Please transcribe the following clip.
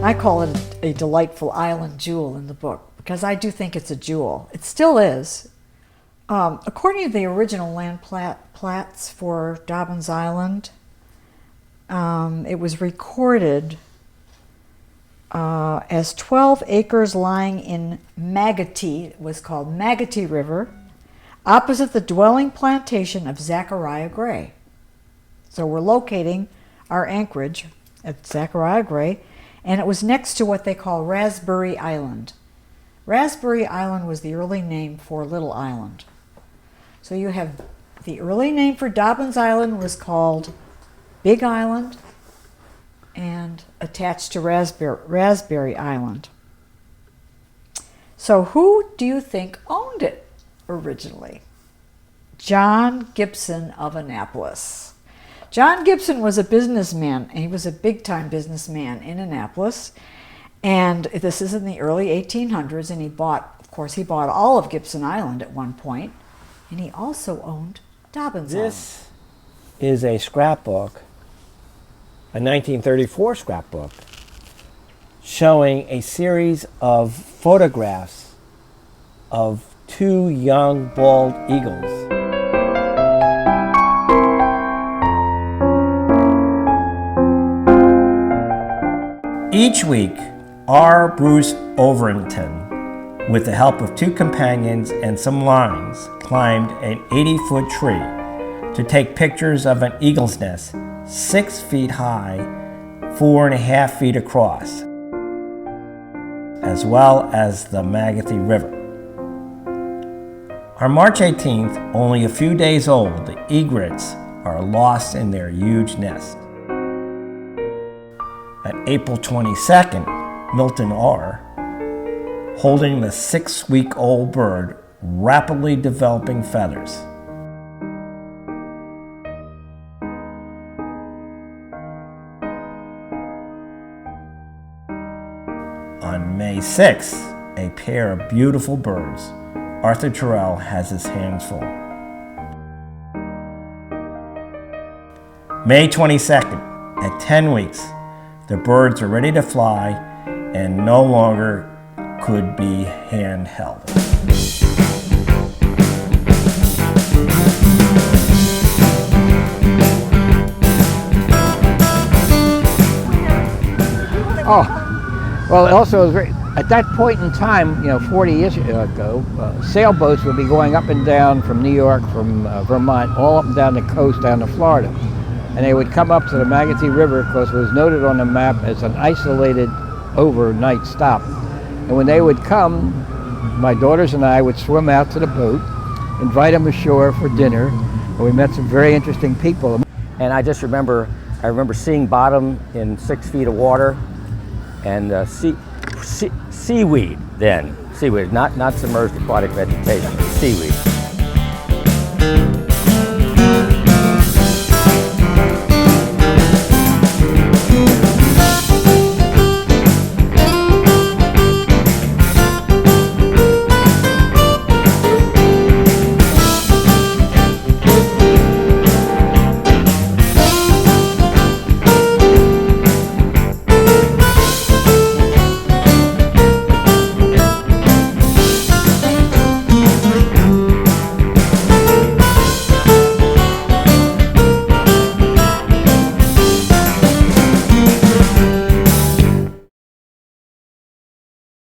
I call it a delightful island jewel in the book because I do think it's a jewel. It still is. According to the original land plats for Dobbins Island, it was recorded as 12 acres lying in Magothy. It was called Magothy River, opposite the dwelling plantation of Zachariah Gray. So we're locating our anchorage at Zachariah Gray, and it was next to what they call Raspberry Island. Raspberry Island was the early name for Little Island. So you have the early name for Dobbins Island was called Big Island and attached to Raspberry Island. So who do you think owned it originally? John Gibson of Annapolis. John Gibson was a businessman, and he was a big-time businessman in Annapolis. And this is in the early 1800s, and he bought all of Gibson Island at one point, and he also owned Dobbins Island. This is a scrapbook, a 1934 scrapbook, showing a series of photographs of two young bald eagles. Each week, R. Bruce Overington, with the help of two companions and some lines, climbed an 80-foot tree to take pictures of an eagle's nest 6 feet high, 4.5 feet across, as well as the Magothy River. On March 18th, only a few days old, the egrets are lost in their huge nest. On April 22nd, Milton R., holding the 6-week-old bird, rapidly developing feathers. On May 6th, a pair of beautiful birds. Arthur Terrell has his hands full. May 22nd, at 10 weeks, the birds are ready to fly and no longer could be handheld. Oh, well, also it was very, at that point in time, 40 years ago, sailboats would be going up and down from New York, from Vermont, all up and down the coast, down to Florida. And they would come up to the Magothy River because it was noted on the map as an isolated overnight stop. And when they would come, my daughters and I would swim out to the boat, invite them ashore for dinner, and we met some very interesting people. And I remember seeing bottom in 6 feet of water, and seaweed then. Seaweed, not submerged aquatic vegetation, seaweed.